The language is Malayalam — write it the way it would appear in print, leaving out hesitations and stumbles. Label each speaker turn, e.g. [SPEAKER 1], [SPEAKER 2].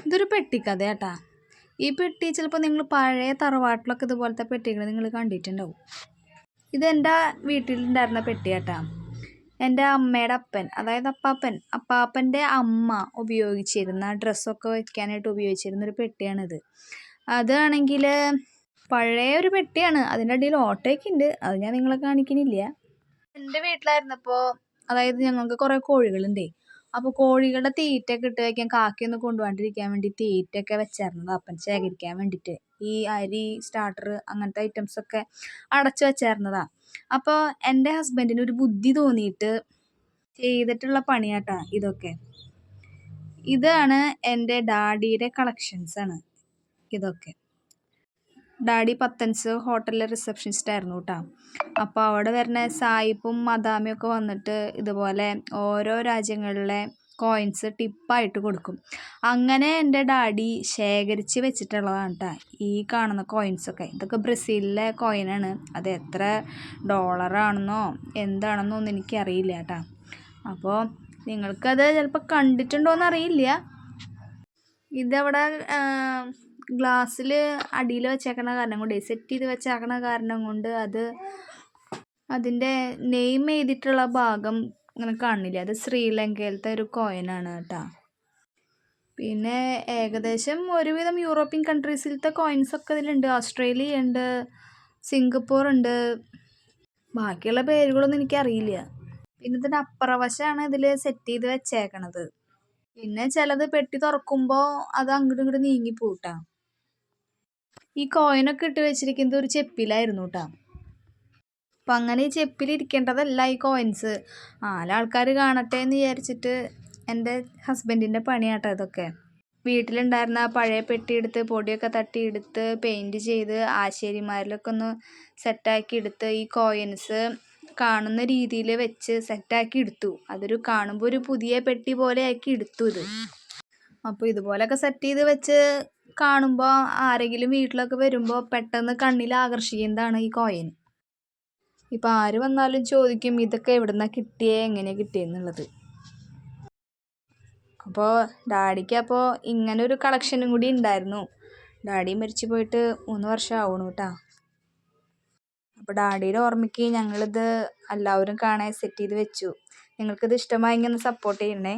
[SPEAKER 1] ഇതൊരു പെട്ടിക്കഥയാട്ടാ. ഈ പെട്ടി ചിലപ്പോൾ നിങ്ങൾ പഴയ തറവാട്ടിലൊക്കെ ഇതുപോലത്തെ പെട്ടികൾ നിങ്ങൾ കണ്ടിട്ടുണ്ടാവും. ഇതെൻ്റെ വീട്ടിലുണ്ടായിരുന്ന പെട്ടിയാട്ടാ. എൻ്റെ അമ്മയുടെ അപ്പൻ, അതായത് അപ്പാപ്പൻ്റെ അമ്മ ഉപയോഗിച്ചിരുന്ന ഡ്രസ്സൊക്കെ വയ്ക്കാനായിട്ട് ഉപയോഗിച്ചിരുന്നൊരു പെട്ടിയാണിത്. അതാണെങ്കിൽ പഴയ ഒരു പെട്ടിയാണ്. അതിൻ്റെ അടിയിൽ ഓട്ടയൊക്കെ ഉണ്ട്, അത് ഞാൻ നിങ്ങളെ കാണിക്കുന്നില്ല. എൻ്റെ വീട്ടിലായിരുന്നപ്പോൾ, അതായത് ഞങ്ങൾക്ക് കുറേ കോഴികളുണ്ടേ. അപ്പോൾ കോഴികളുടെ തീറ്റയൊക്കെ ഇട്ട് വയ്ക്കാൻ, കാക്കയൊന്നും കൊണ്ടുപോകാണ്ടിരിക്കാൻ വേണ്ടി തീറ്റയൊക്കെ വെച്ചായിരുന്നത് അപ്പൻ ശേഖരിക്കാൻ വേണ്ടിയിട്ട്. ഈ അരി, സ്റ്റാർട്ടർ അങ്ങനത്തെ ഐറ്റംസൊക്കെ അടച്ചു വെച്ചായിരുന്നതാ. അപ്പോൾ എൻ്റെ ഹസ്ബൻഡിന് ഒരു ബുദ്ധി തോന്നിയിട്ട് ചെയ്തിട്ടുള്ള പണിയാട്ടാ ഇതൊക്കെ. ഇതാണ് എൻ്റെ ഡാഡിയുടെ കളക്ഷൻസാണ് ഇതൊക്കെ. ഡാഡി പത്തൻസ് ഹോട്ടലിലെ റിസപ്ഷനിസ്റ്റ് ആയിരുന്നു കേട്ടോ. അപ്പോൾ അവിടെ വരുന്ന സായിപ്പും മദാമയും ഒക്കെ വന്നിട്ട് ഇതുപോലെ ഓരോ രാജ്യങ്ങളിലെ കോയിൻസ് ടിപ്പായിട്ട് കൊടുക്കും. അങ്ങനെ എൻ്റെ ഡാഡി ശേഖരിച്ച് വെച്ചിട്ടുള്ളതാണ് കേട്ടോ ഈ കാണുന്ന കോയിൻസൊക്കെ. ഇതൊക്കെ ബ്രസീലിലെ കോയിനാണ്. അത് എത്ര ഡോളറാണെന്നോ എന്താണെന്നോ ഒന്നും എനിക്കറിയില്ല കേട്ടോ. അപ്പോൾ നിങ്ങൾക്കത് ചിലപ്പോൾ കണ്ടിട്ടുണ്ടോയെന്ന് അറിയില്ല. ഇതവിടെ ഗ്ലാസ്സിൽ അടിയിൽ വെച്ചേക്കണ കാരണം കൊണ്ട്, സെറ്റ് ചെയ്ത് വെച്ചേക്കണ കാരണം കൊണ്ട് അത് അതിൻ്റെ നെയിം എഴുതിയിട്ടുള്ള ഭാഗം ഇങ്ങനെ കാണില്ല. അത് ശ്രീലങ്കയിലത്തെ ഒരു കോയിനാണ് കേട്ടോ. പിന്നെ ഏകദേശം ഒരുവിധം യൂറോപ്യൻ കൺട്രീസിലത്തെ കോയിൻസൊക്കെ ഇതിലുണ്ട്. ഓസ്ട്രേലിയ ഉണ്ട്, സിംഗപ്പൂർ ഉണ്ട്, ബാക്കിയുള്ള പേരുകളൊന്നും എനിക്കറിയില്ല. പിന്നെ ഇതിൻ്റെ അപ്പുറവശമാണ് ഇതിൽ സെറ്റ് ചെയ്ത് വെച്ചേക്കണത്. പിന്നെ ചിലത് പെട്ടി തുറക്കുമ്പോൾ അത് അങ്ങോട്ടും ഇങ്ങോട്ടും നീങ്ങിപ്പോട്ടാ. ഈ കോയിനൊക്കെ ഇട്ട് വെച്ചിരിക്കുന്നത് ഒരു ചെപ്പിലായിരുന്നു കേട്ടോ. അപ്പം അങ്ങനെ ഈ ചെപ്പിലിരിക്കേണ്ടതല്ല ഈ കോയിൻസ്. ആൾക്കാർ കാണട്ടെ എന്ന് വിചാരിച്ചിട്ട് എൻ്റെ ഹസ്ബൻഡിൻ്റെ പണിയാട്ടോ ഇതൊക്കെ. വീട്ടിലുണ്ടായിരുന്ന പഴയ പെട്ടി എടുത്ത് പൊടിയൊക്കെ തട്ടിയെടുത്ത് പെയിൻറ്റ് ചെയ്ത് ആശാരിമാരിലൊക്കെ ഒന്ന് സെറ്റാക്കി എടുത്ത് ഈ കോയിൻസ് കാണുന്ന രീതിയിൽ വെച്ച് സെറ്റാക്കി എടുത്തു. അതൊരു കാണുമ്പോൾ ഒരു പുതിയ പെട്ടി പോലെ ആക്കി എടുത്തു ഇത്. അപ്പോൾ ഇതുപോലെയൊക്കെ സെറ്റ് ചെയ്ത് വെച്ച് കാണുമ്പോൾ ആരെങ്കിലും വീട്ടിലൊക്കെ വരുമ്പോൾ പെട്ടെന്ന് കണ്ണിൽ ആകർഷിക്കുന്നതാണ് ഈ കോയിൻ. ഇപ്പം ആര് വന്നാലും ചോദിക്കും ഇതൊക്കെ എവിടുന്നാണ് കിട്ടിയേ, എങ്ങനെയാണ് കിട്ടിയെന്നുള്ളത്. അപ്പോൾ ഡാഡിക്ക് അപ്പോൾ ഇങ്ങനൊരു കളക്ഷനും കൂടി ഉണ്ടായിരുന്നു. ഡാഡി മരിച്ചു പോയിട്ട് 3 വർഷം ആവണു കേട്ടോ. അപ്പോൾ ഡാഡിയുടെ ഓർമ്മയ്ക്ക് ഞങ്ങളിത് എല്ലാവരും കാണാൻ സെറ്റ് ചെയ്ത് വെച്ചു. നിങ്ങൾക്കിത് ഇഷ്ടമായെങ്കിൽ ഒന്ന് സപ്പോർട്ട് ചെയ്യണേ.